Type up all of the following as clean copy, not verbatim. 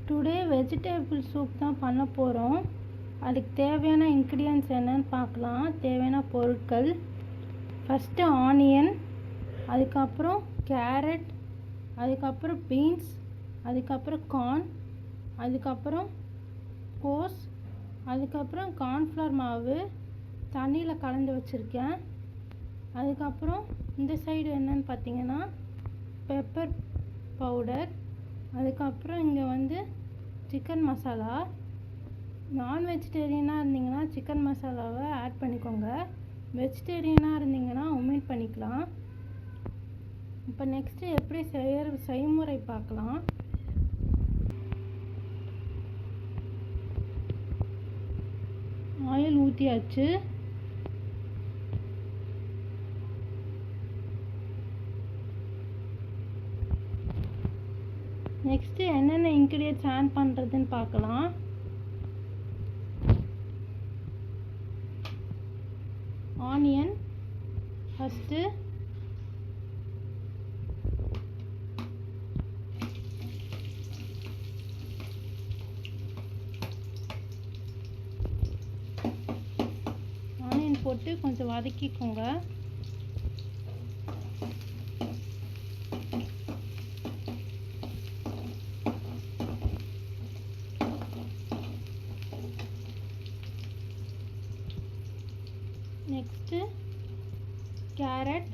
Today vegetable soup தான் பண்ண போகிறோம். அதுக்கு தேவையான இன்க்ரீடியன்ட்ஸ் என்னன்னு பார்க்கலாம். தேவையான பொருட்கள், ஃபஸ்ட்டு ஆனியன், அதுக்கப்புறம் கேரட், அதுக்கப்புறம் பீன்ஸ், அதுக்கப்புறம் கார்ன், அதுக்கப்புறம் கோஸ், அதுக்கப்புறம் கார்ன்ஃப்ளவர் மாவு தண்ணியில் கலந்து வச்சுருக்கேன். அதுக்கப்புறம் இந்த சைடு என்னன்னு பார்த்தீங்கன்னா பெப்பர் பவுடர், அதுக்கப்புறம் இங்கே வந்து சிக்கன் மசாலா. நான் வெஜிடேரியனாக இருந்தீங்கன்னா சிக்கன் மசாலாவை ஆட் பண்ணிக்கோங்க, வெஜிடேரியனாக இருந்தீங்கன்னா ஒமிட் பண்ணிக்கலாம். இப்போ நெக்ஸ்ட்டு எப்படி செய்முறை பார்க்கலாம். ஆயில் ஊற்றியாச்சு. நெக்ஸ்ட்டு என்னென்ன இன்க்ரீடியன்ட்ஸ் ஆட் பண்ணுறதுன்னு பார்க்கலாம். ஆனியன் ஃபஸ்ட்டு, ஆனியன் போட்டு கொஞ்சம் வதக்கிக்கோங்க. நெக்ஸ்ட்டு கேரட்,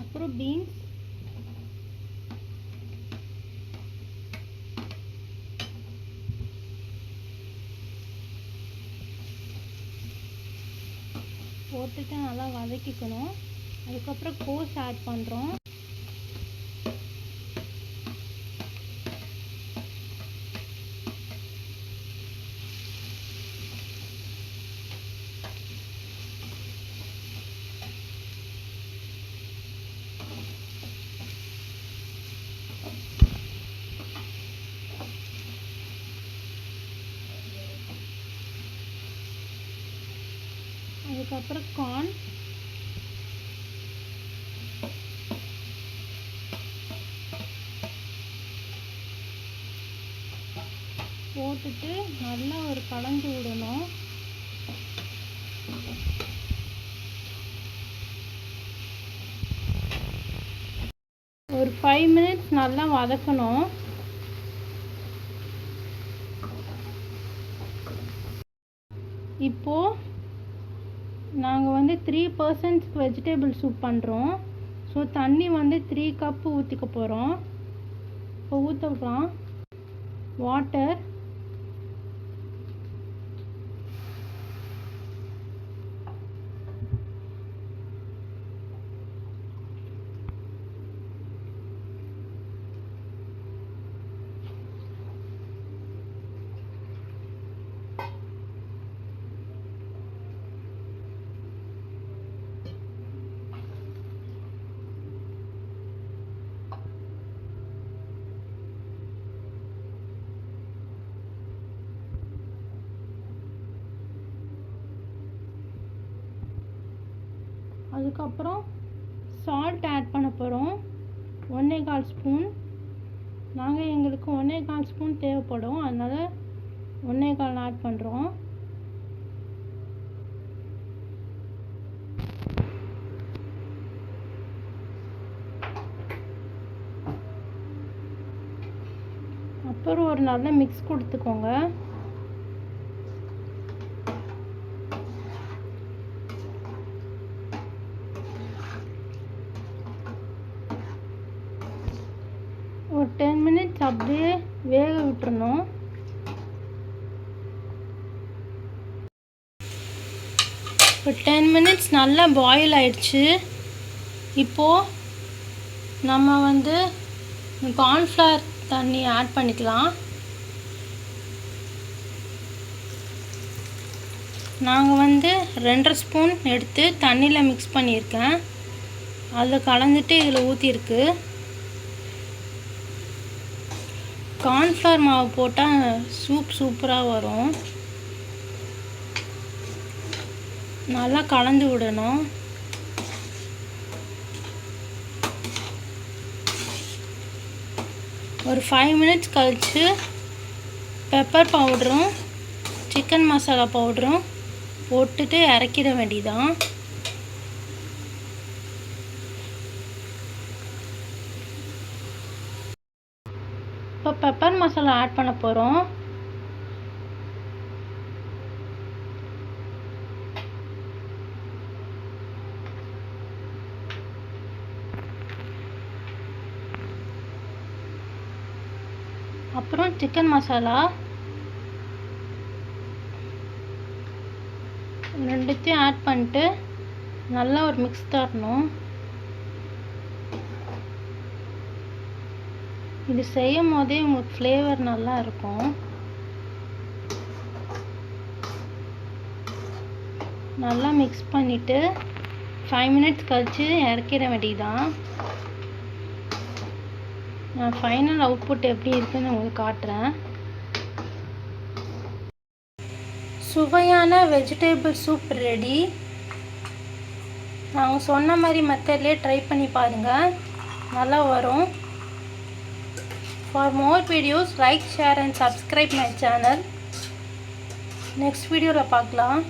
அப்புறம் பீன்ஸ், போட்டுட்டு நல்லா வதக்கிக்கணும். அதுக்கப்புறம் கோஸ் ஆட் பண்ணுறோம். அதுக்கப்புறம் கார்ன், போட்டுட்டு நல்லா ஒரு கலந்து விடணும். ஒரு 5 மினிட்ஸ் நல்லா வதக்கணும். இப்போது நாங்கள் வந்து 3% வெஜிடபிள் சூப் பண்ணுறோம். ஸோ தண்ணி வந்து 3 கப்பு ஊற்றிக்க போகிறோம். இப்போ ஊற்றலாம். வாட்டர், அதுக்கப்புறம் சால்ட் ஆட் பண்ண போகிறோம். 1.25 ஸ்பூன். எங்களுக்கு 1.25 ஸ்பூன் தேவைப்படும், அதனால் 1.25 ஆட் பண்ணுறோம். அப்புறம் ஒரு நல்ல மிக்ஸ் கொடுத்துக்கோங்க. ஒரு 10 மினிட்ஸ் அப்படியே வேக விட்டுறணும். இப்போ 10 மினிட்ஸ் நல்லா பாயில் ஆயிடுச்சு. இப்போது நம்ம வந்து கார்ன்ஃப்ளவர் தண்ணி ஆட் பண்ணிக்கலாம். நாங்கள் வந்து 2.5 ஸ்பூன் எடுத்து தண்ணியில் மிக்ஸ் பண்ணியிருக்கேன். அதில் கலந்துட்டு இதில் ஊற்றிருக்கு. கார்ன்ஃப்ளவர் மாவு போட்டால் சூப் சூப்பராக வரும். நல்லா கலந்து விடணும். ஒரு 5 மினிட்ஸ் கழித்து பெப்பர் பவுடரும் சிக்கன் மசாலா பவுடரும் போட்டுட்டு இறக்கிட வேண்டியதான். இப்போ பெப்பர் மசாலா ஆட் பண்ண போகிறோம். அப்புறம் சிக்கன் மசாலா ரெண்டுத்தையும் ஆட் பண்ணிட்டு நல்லா ஒரு மிக்ஸ் தரணும். இது செய்யும் போதே உங்களுக்கு ஃப்ளேவர் நல்லா இருக்கும். நல்லா மிக்ஸ் பண்ணிவிட்டு 5 மினிட்ஸ் கழித்து இறக்கிட வேண்டியதான். நான் ஃபைனல் அவுட்புட் எப்படி இருக்குன்னு உங்களுக்கு காட்டுறேன். சுவையான வெஜிடபிள் சூப் ரெடி. நாங்கள் சொன்ன மாதிரி மெத்தட்லேயே ட்ரை பண்ணி பாருங்கள், நல்லா வரும். For more videos, like, share and subscribe my channel. Next video la paakalam.